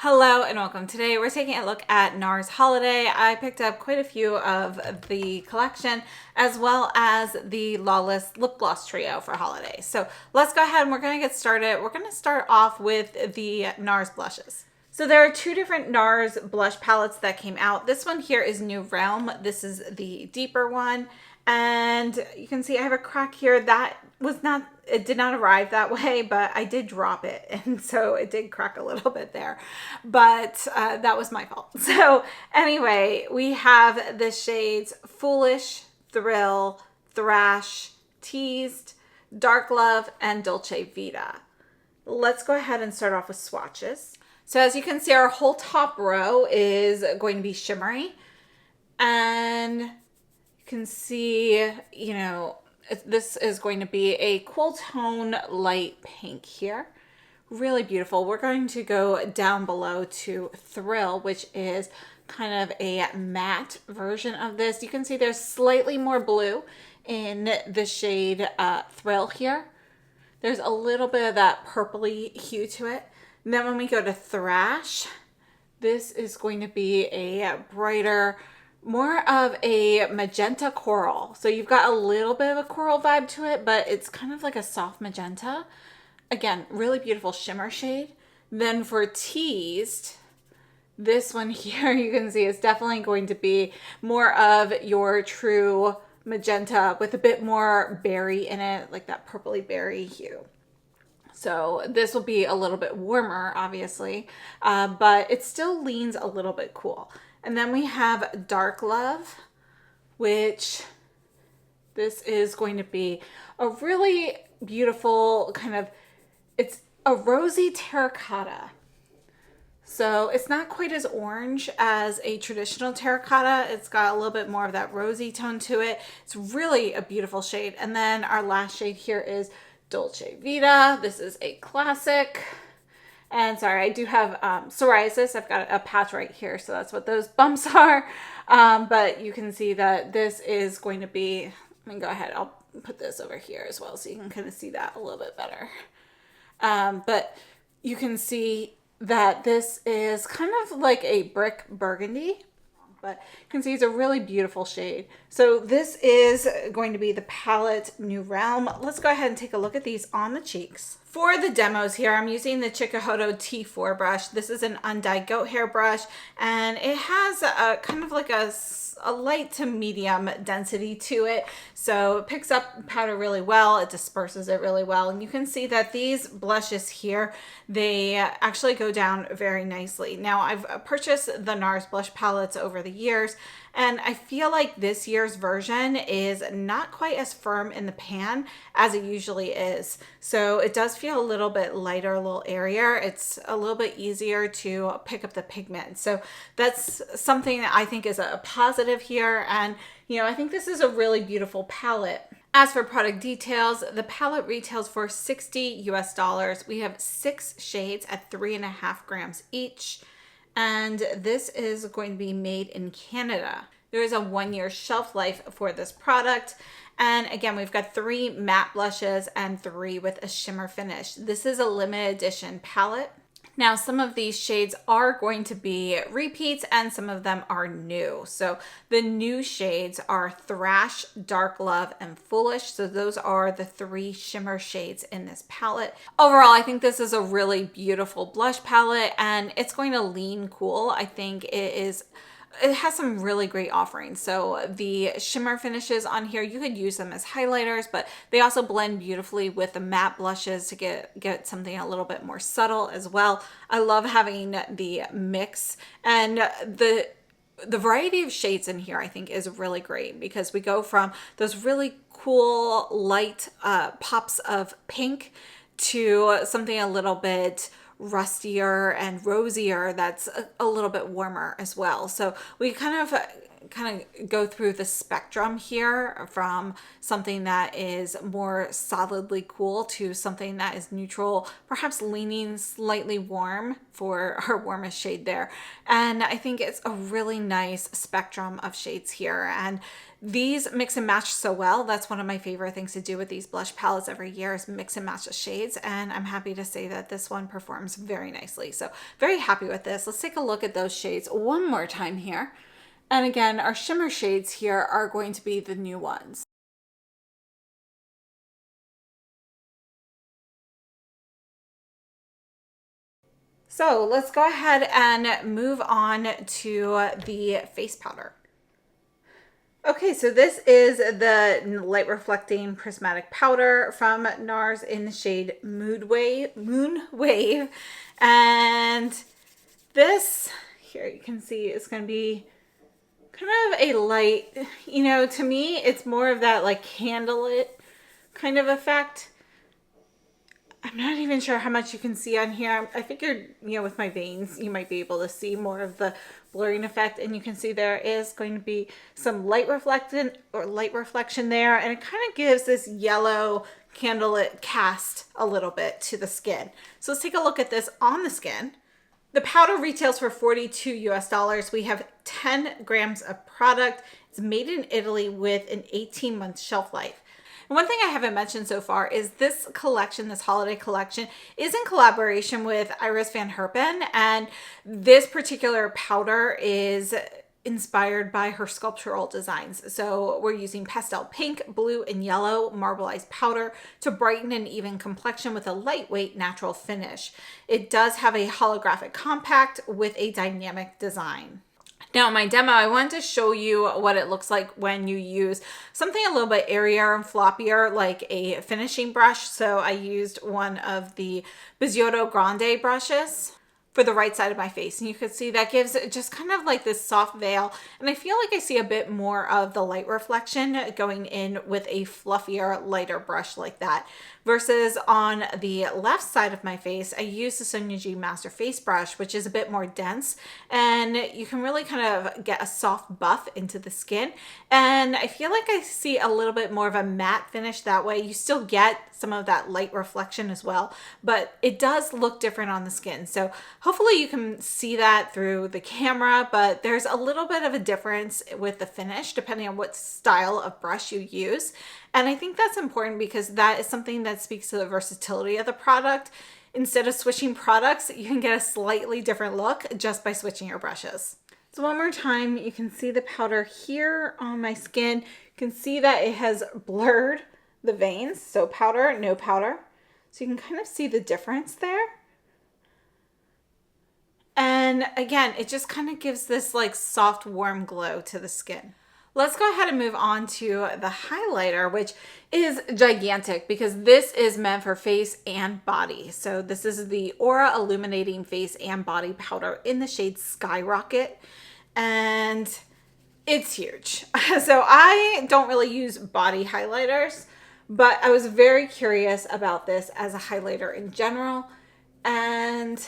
Hello and welcome. Today we're taking a look at Nars Holiday. I picked up quite a few of the collection as well as the Lawless lip gloss trio for holiday. So let's go ahead and we're going to get started. We're going to start off with the Nars blushes. So there are two different NARS blush palettes that came out. This one here is New Realm. This is the deeper one. And you can see I have a crack here. That was not, it did not arrive that way, but I did drop it. And so it did crack a little bit there. But that was my fault. So anyway, we have the shades Foolish, Thrill, Thrash, Teased, Dark Love, and Dolce Vita. Let's go ahead and start off with swatches. So as you can see, our whole top row is going to be shimmery. And you can see, you know, this is going to be a cool tone light pink here. Really beautiful. We're going to go down below to Thrill, which is kind of a matte version of this. You can see there's slightly more blue in the shade Thrill here. There's a little bit of that purpley hue to it. And then when we go to Thrash, this is going to be a brighter, more of a magenta coral. So you've got a little bit of a coral vibe to it, but it's kind of like a soft magenta. Again, really beautiful shimmer shade. Then for Teased, this one here you can see is definitely going to be more of your true magenta with a bit more berry in it, like that purpley berry hue. So this will be a little bit warmer, obviously, but it still leans a little bit cool. And then we have Dark Love, which this is going to be a really beautiful kind of, it's a rosy terracotta. So it's not quite as orange as a traditional terracotta. It's got a little bit more of that rosy tone to it. It's really a beautiful shade. And then our last shade here is Dolce Vita. This is a classic. And sorry, I do have psoriasis. I've got a patch right here, so that's what those bumps are. But you can see that this is going to be, let me go ahead, I'll put this over here as well so you can kind of see that a little bit better. But you can see that this is kind of like a brick burgundy. But you can see it's a really beautiful shade. So this is going to be the palette New Realm. Let's go ahead and take a look at these on the cheeks. For the demos here, I'm using the SUQQU T4 brush. This is an undyed goat hair brush, and it has a kind of like a light to medium density to it. So it picks up powder really well. It disperses it really well. And you can see that these blushes here, they actually go down very nicely. Now I've purchased the NARS blush palettes over the years, and I feel like this year's version is not quite as firm in the pan as it usually is. So it does feel a little bit lighter, a little airier. It's a little bit easier to pick up the pigment. So that's something that I think is a positive here. And, you know, I think this is a really beautiful palette. As for product details, the palette retails for $60 US. We have 6 shades at 3.5 grams each. And this is going to be made in Canada. There is a 1-year shelf life for this product. And again, we've got 3 matte blushes and 3 with a shimmer finish. This is a limited edition palette. Now, some of these shades are going to be repeats and some of them are new. So the new shades are Thrash, Dark Love, and Foolish. So those are the 3 shimmer shades in this palette. Overall, I think this is a really beautiful blush palette and it's going to lean cool. I think it has some really great offerings. So the shimmer finishes on here, you could use them as highlighters, but they also blend beautifully with the matte blushes to get something a little bit more subtle as well. I love having the mix, and the variety of shades in here I think is really great because we go from those really cool light pops of pink to something a little bit rustier and rosier that's a little bit warmer as well. So we kind of kind of go through the spectrum here from something that is more solidly cool to something that is neutral, perhaps leaning slightly warm for our warmest shade there. And I think it's a really nice spectrum of shades here. And these mix and match so well. That's one of my favorite things to do with these blush palettes every year is mix and match the shades. And I'm happy to say that this one performs very nicely. So very happy with this. Let's take a look at those shades one more time here. And again, our shimmer shades here are going to be the new ones. So let's go ahead and move on to the face powder. Okay, so this is the light reflecting prismatic powder from Nars in the shade Moon Wave. And this here you can see is going to be kind of a light, you know, to me it's more of that like candlelit kind of effect. I'm not even sure how much you can see on here. I figured, you know, with my veins, you might be able to see more of the blurring effect. And you can see there is going to be some light reflection there. And it kind of gives this yellow candlelit cast a little bit to the skin. So let's take a look at this on the skin. The powder retails for $42 US. We have 10 grams of product. It's made in Italy with an 18-month shelf life. One thing I haven't mentioned so far is this collection, this holiday collection, is in collaboration with Iris van Herpen, and this particular powder is inspired by her sculptural designs. So we're using pastel pink, blue, and yellow marbleized powder to brighten an even complexion with a lightweight natural finish. It does have a holographic compact with a dynamic design. Now in my demo, I wanted to show you what it looks like when you use something a little bit airier and floppier, like a finishing brush. So I used one of the Bizzotto Grande brushes for the right side of my face. And you can see that gives just kind of like this soft veil. And I feel like I see a bit more of the light reflection going in with a fluffier, lighter brush like that. Versus on the left side of my face, I use the SUQQU Master Face Brush, which is a bit more dense. And you can really kind of get a soft buff into the skin. And I feel like I see a little bit more of a matte finish that way. You still get some of that light reflection as well, but it does look different on the skin. So hopefully you can see that through the camera, but there's a little bit of a difference with the finish depending on what style of brush you use. And I think that's important because that is something that speaks to the versatility of the product. Instead of switching products, you can get a slightly different look just by switching your brushes. So one more time, you can see the powder here on my skin. You can see that it has blurred the veins. So powder, no powder. So you can kind of see the difference there. And again, it just kind of gives this like soft, warm glow to the skin. Let's go ahead and move on to the highlighter, which is gigantic because this is meant for face and body. So this is the Aura Illuminating Face and Body Powder in the shade Skyrocket. And it's huge. So I don't really use body highlighters, but I was very curious about this as a highlighter in general. And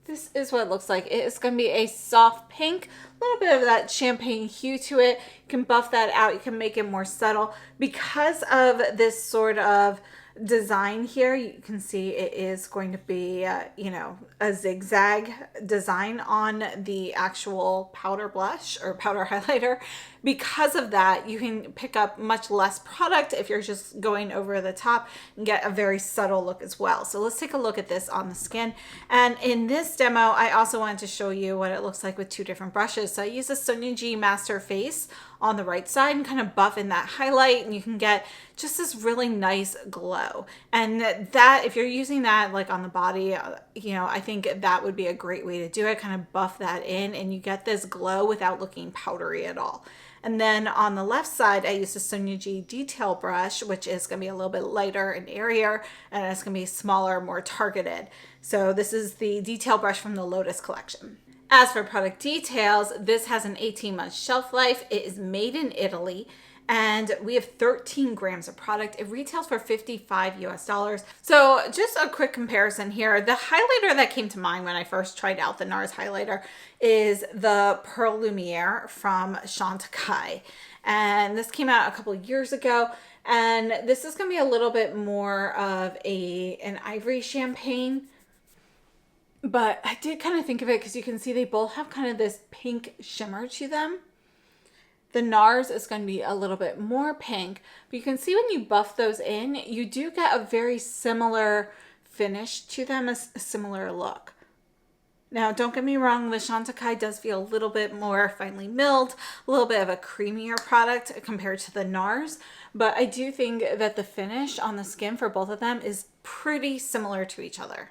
this is what it looks like. It's going to be a soft pink, a little bit of that champagne hue to it. You can buff that out. You can make it more subtle. Because of this sort of design here, you can see it is going to be, you know, a zigzag design on the actual powder blush or powder highlighter. Because of that, you can pick up much less product if you're just going over the top and get a very subtle look as well. So let's take a look at this on the skin. And in this demo, I also wanted to show you what it looks like with two different brushes. So I use the SUQQU Master Face on the right side and kind of buff in that highlight, and you can get just this really nice glow. And that, if you're using that like on the body, you know, I think that would be a great way to do it. Kind of buff that in and you get this glow without looking powdery at all. And then on the left side, I use the SUQQU Detail Brush, which is going to be a little bit lighter and airier, and it's going to be smaller, more targeted. So this is the detail brush from the Lotus collection. As for product details, this has an 18-month shelf life. It is made in Italy, and we have 13 grams of product. It retails for $55 US. So just a quick comparison here. The highlighter that came to mind when I first tried out the NARS highlighter is the Pearl Lumiere from SUQQU. And this came out a couple of years ago. And this is going to be a little bit more of an ivory champagne. But I did kind of think of it because you can see they both have kind of this pink shimmer to them. The NARS is going to be a little bit more pink, but you can see when you buff those in, you do get a very similar finish to them, a similar look. Now, don't get me wrong, the SUQQU does feel a little bit more finely milled, a little bit of a creamier product compared to the NARS, but I do think that the finish on the skin for both of them is pretty similar to each other.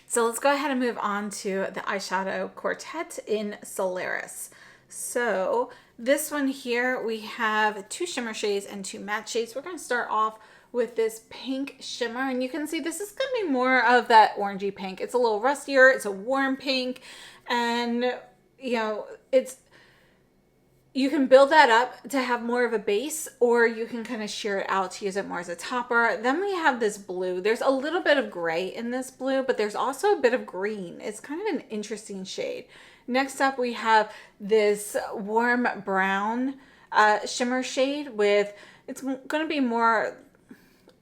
So let's go ahead and move on to the eyeshadow quartet in Solaris. So this one here, we have 2 shimmer shades and 2 matte shades. We're going to start off with this pink shimmer, and you can see this is going to be more of that orangey pink. It's a little rustier, it's a warm pink, and you know, you can build that up to have more of a base, or you can kind of sheer it out to use it more as a topper. Then we have this blue. There's a little bit of gray in this blue, but there's also a bit of green. It's kind of an interesting shade. Next up, we have this warm brown shimmer shade with, it's going to be more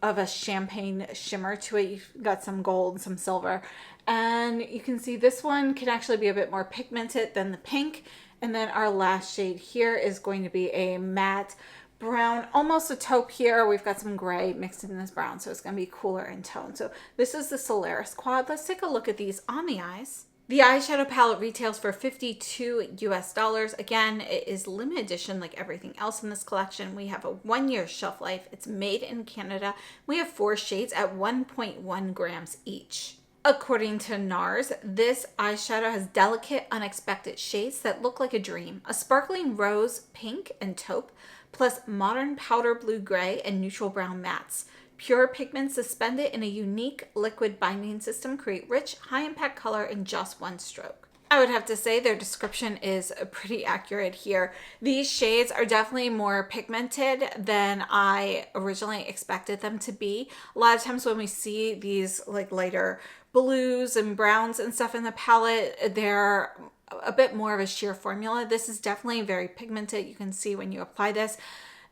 of a champagne shimmer to it. You've got some gold, some silver. And you can see this one can actually be a bit more pigmented than the pink. And then our last shade here is going to be a matte brown, almost a taupe here. We've got some gray mixed in this brown, so it's going to be cooler in tone. So this is the Solaris quad. Let's take a look at these on the eyes. The eyeshadow palette retails for $52 US. Again, it is limited edition like everything else in this collection. We have a 1-year shelf life. It's made in Canada. We have 4 shades at 1.1 grams each. According to NARS, this eyeshadow has delicate, unexpected shades that look like a dream. A sparkling rose, pink, and taupe, plus modern powder blue gray and neutral brown mattes. Pure pigments suspended in a unique liquid binding system create rich, high-impact color in just one stroke. I would have to say their description is pretty accurate here. These shades are definitely more pigmented than I originally expected them to be. A lot of times when we see these like lighter blues and browns and stuff in the palette, they're a bit more of a sheer formula. This is definitely very pigmented. You can see when you apply this.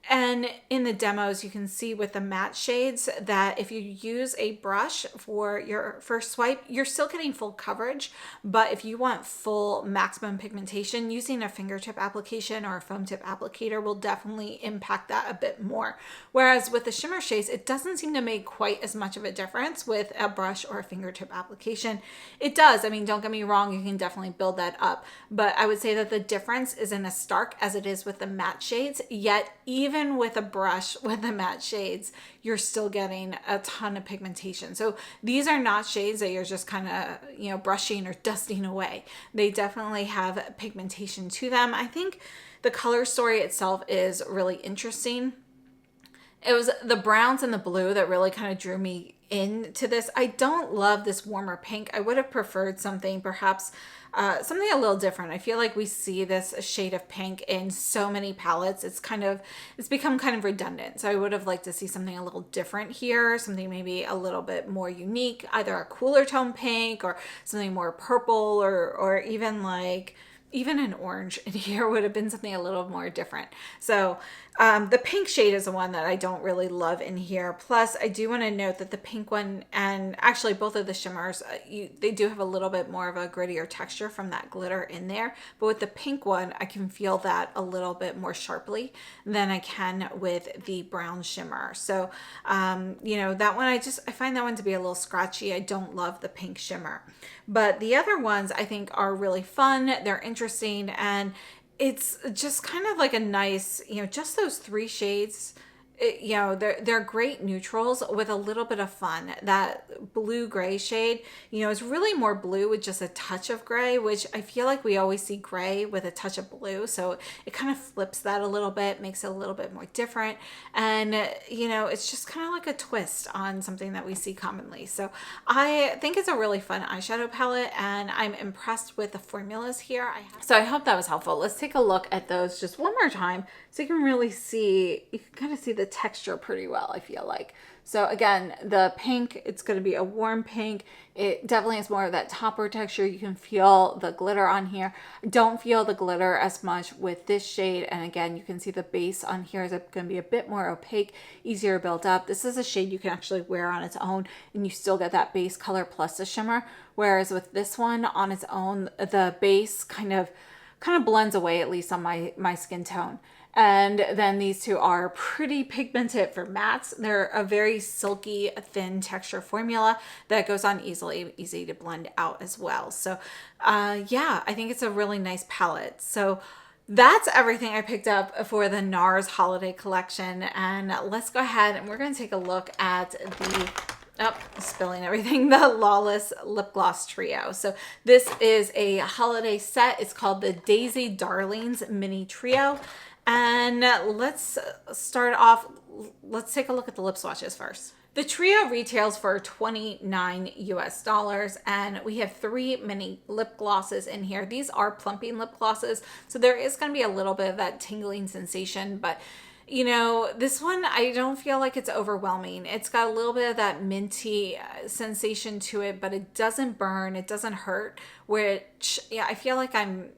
And in the demos, you can see with the matte shades that if you use a brush for your first swipe, you're still getting full coverage. But if you want full maximum pigmentation, using a fingertip application or a foam tip applicator will definitely impact that a bit more. Whereas with the shimmer shades, it doesn't seem to make quite as much of a difference with a brush or a fingertip application. It does. I mean, don't get me wrong, you can definitely build that up. But I would say that the difference isn't as stark as it is with the matte shades, yet even with a brush with the matte shades, you're still getting a ton of pigmentation. So these are not shades that you're just kind of, you know, brushing or dusting away. They definitely have pigmentation to them. I think the color story itself is really interesting. It was the browns and the blue that really kind of drew me into this. I don't love this warmer pink. I would have preferred something perhaps something a little different. I feel like we see this shade of pink in so many palettes. It's become kind of redundant. So I would have liked to see something a little different here, something maybe a little bit more unique, either a cooler tone pink or something more purple or even like an orange in here would have been something a little more different. So the pink shade is the one that I don't really love in here. Plus, I do want to note that the pink one and actually both of the shimmers, they do have a little bit more of a grittier texture from that glitter in there. But with the pink one, I can feel that a little bit more sharply than I can with the brown shimmer. So, you know, that one, I find that one to be a little scratchy. I don't love the pink shimmer. But the other ones I think are really fun. They're interesting, and it's just kind of like a nice, you know, just those 3 shades you know, they're great neutrals with a little bit of fun. That blue gray shade, you know, is really more blue with just a touch of gray, which I feel like we always see gray with a touch of blue. So it kind of flips that a little bit, makes it a little bit more different. And, you know, it's just kind of like a twist on something that we see commonly. So I think it's a really fun eyeshadow palette, and I'm impressed with the formulas here. So I hope that was helpful. Let's take a look at those just one more time so you can really see, you can kind of see the texture pretty well, I feel like. So again, the pink, it's going to be a warm pink. It definitely has more of that topper texture. You can feel the glitter on here. Don't feel the glitter as much with this shade. And again, you can see the base on here is going to be a bit more opaque, easier to build up. This is a shade you can actually wear on its own and you still get that base color plus the shimmer. Whereas with this one on its own, the base kind of blends away, at least on my skin tone. And then these two are pretty pigmented for mattes. They're a very silky, thin texture formula that goes on easily, easy to blend out as well. So yeah, I think it's a really nice palette. So that's everything I picked up for the Nars holiday collection. And let's go ahead and we're going to take a look at the spilling everything, the Lawless lip gloss trio. So this is a holiday set. It's called the Daisy Darlings mini trio. And let's start off, let's take a look at the lip swatches first. The trio retails for $29 US, and we have 3 mini lip glosses in here. These are plumping lip glosses, so there is going to be a little bit of that tingling sensation, but you know, this one, I don't feel like it's overwhelming. It's got a little bit of that minty sensation to it, but it doesn't burn, it doesn't hurt, which, yeah, I feel like I'm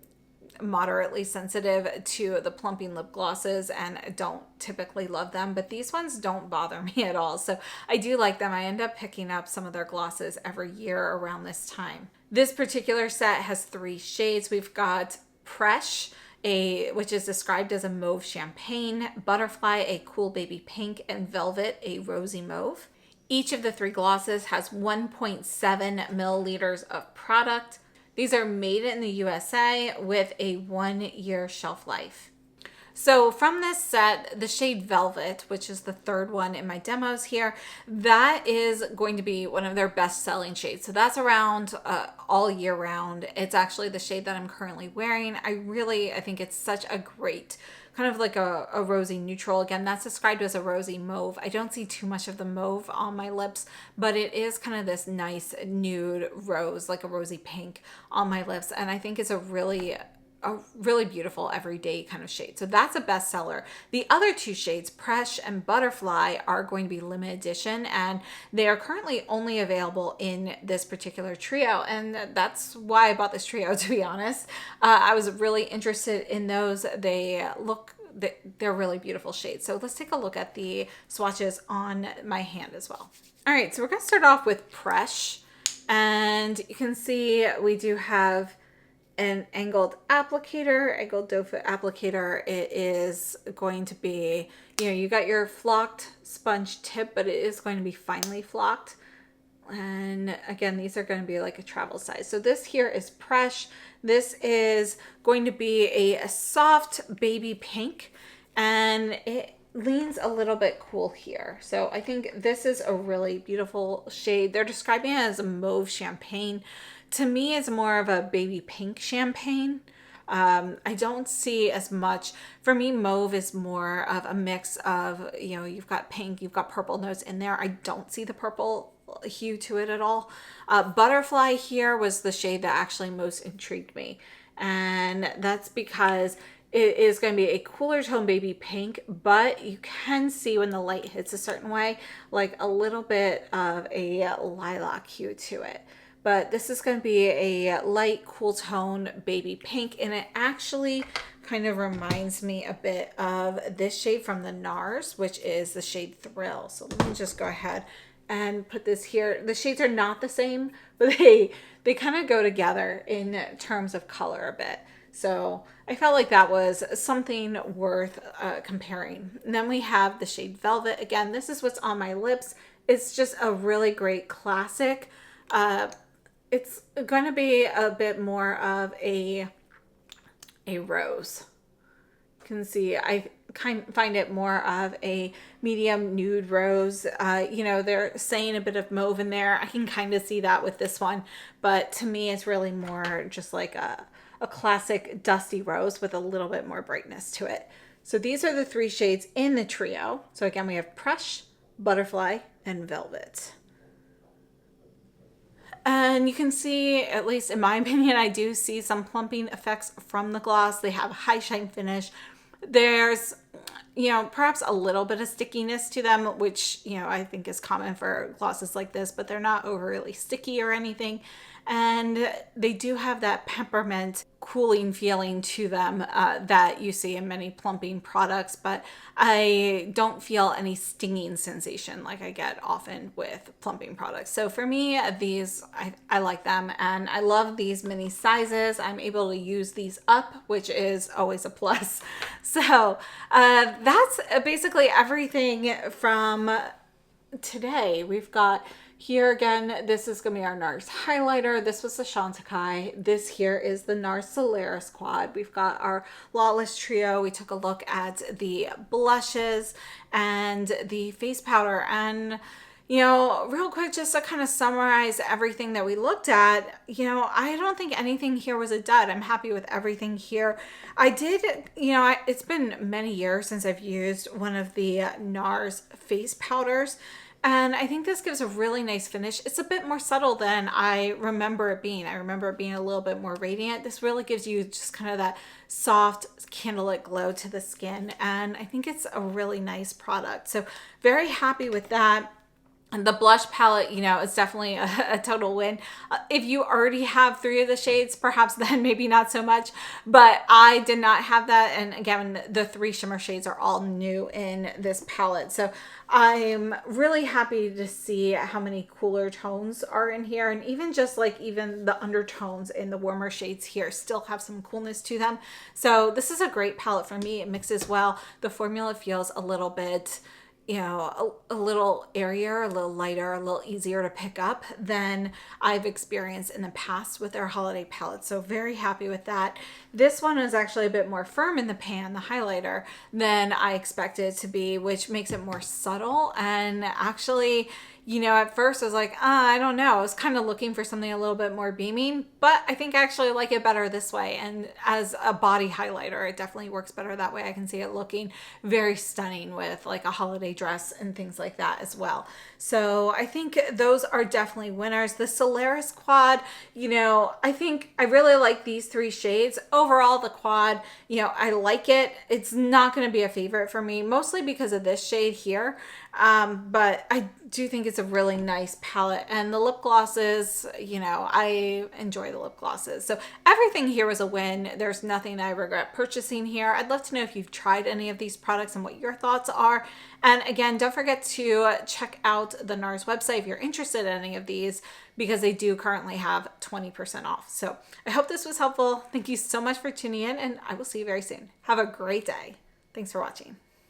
moderately sensitive to the plumping lip glosses and don't typically love them, but these ones don't bother me at all. So I do like them. I end up picking up some of their glosses every year around this time. This particular set has 3 shades. We've got Presh, which is described as a mauve champagne, Butterfly, a cool baby pink, and Velvet, a rosy mauve. Each of the 3 glosses has 1.7 milliliters of product. These are made in the USA with a 1-year shelf life. So from this set, the shade Velvet, which is the 3rd one in my demos here, that is going to be one of their best selling shades. So that's around all year round. It's actually the shade that I'm currently wearing. I think it's such a great kind of like a rosy neutral. Again, that's described as a rosy mauve. I don't see too much of the mauve on my lips, but it is kind of this nice nude rose, like a rosy pink on my lips. And I think it's a really beautiful everyday kind of shade. So that's a bestseller. The other 2 shades, Presh and Butterfly, are going to be limited edition, and they are currently only available in this particular trio. And that's why I bought this trio, to be honest. I was really interested in those. They're really beautiful shades. So let's take a look at the swatches on my hand as well. All right, so we're gonna start off with Presh, and you can see we do have an angled doe foot applicator. It is going to be, you know, you got your flocked sponge tip, but it is going to be finely flocked. And again, these are going to be like a travel size. So this here is Presh. This is going to be a soft baby pink, and it leans a little bit cool here. So I think this is a really beautiful shade. They're describing it as a mauve champagne. To me, it's more of a baby pink champagne. I don't see as much. For me, mauve is more of a mix of, you know, you've got pink, you've got purple notes in there. I don't see the purple hue to it at all. Butterfly here was the shade that actually most intrigued me. And that's because it is going to be a cooler tone baby pink, but you can see when the light hits a certain way, like a little bit of a lilac hue to it. But this is going to be a light, cool tone baby pink, and it actually kind of reminds me a bit of this shade from the Nars, which is the shade Thrill. So let me just go ahead and put this here. The shades are not the same, but they kind of go together in terms of color a bit. So I felt like that was something worth comparing. And then we have the shade Velvet. Again, this is what's on my lips. It's just a really great classic. It's going to be a bit more of a rose. You can see, I find it more of a medium nude rose. You know, they're saying a bit of mauve in there. I can kind of see that with this one, but to me it's really more just like a classic dusty rose with a little bit more brightness to it. So these are the 3 shades in the trio. So again, we have Prush, Butterfly, and Velvet. And you can see, at least in my opinion, I do see some plumping effects from the gloss. They have a high shine finish. There's, you know, perhaps a little bit of stickiness to them, which, you know, I think is common for glosses like this, but they're not overly sticky or anything. And they do have that peppermint cooling feeling to them that you see in many plumping products, but I don't feel any stinging sensation like I get often with plumping products. So for me, these, I like them, and I love these mini sizes. I'm able to use these up, which is always a plus. So that's basically everything from today. We've got here again, this is going to be our NARS highlighter. This was the Chantecaille. This here is the NARS Solaris quad. We've got our Lawless trio. We took a look at the blushes and the face powder. And, you know, real quick, just to kind of summarize everything that we looked at, you know, I don't think anything here was a dud. I'm happy with everything here. I did, you know, it's been many years since I've used one of the NARS face powders. And I think this gives a really nice finish. It's a bit more subtle than I remember it being. I remember it being a little bit more radiant. This really gives you just kind of that soft candlelit glow to the skin. And I think it's a really nice product. So very happy with that. And the blush palette, you know, it's definitely a total win. If you already have 3 of the shades, perhaps then maybe not so much, but I did not have that. And again, the 3 shimmer shades are all new in this palette. So I'm really happy to see how many cooler tones are in here. And even just like even the undertones in the warmer shades here still have some coolness to them. So this is a great palette for me. It mixes well. The formula feels a little bit, you know, a little airier, a little lighter, a little easier to pick up than I've experienced in the past with our holiday palette. So very happy with that. This one is actually a bit more firm in the pan, the highlighter, than I expected it to be, which makes it more subtle. And actually, you know, at first I was like, I don't know. I was kind of looking for something a little bit more beaming, but I think I actually like it better this way. And as a body highlighter, it definitely works better that way. I can see it looking very stunning with like a holiday dress and things like that as well. So I think those are definitely winners. The Solaris quad, you know, I think I really like these 3 shades. Overall, the quad, you know, I like it. It's not going to be a favorite for me, mostly because of this shade here. But I do think it's a really nice palette. And the lip glosses, you know, I enjoy the lip glosses. So everything here was a win. There's nothing I regret purchasing here. I'd love to know if you've tried any of these products and what your thoughts are. And again, don't forget to check out the NARS website if you're interested in any of these, because they do currently have 20% off. So I hope this was helpful. Thank you so much for tuning in, and I will see you very soon. Have a great day. Thanks for watching.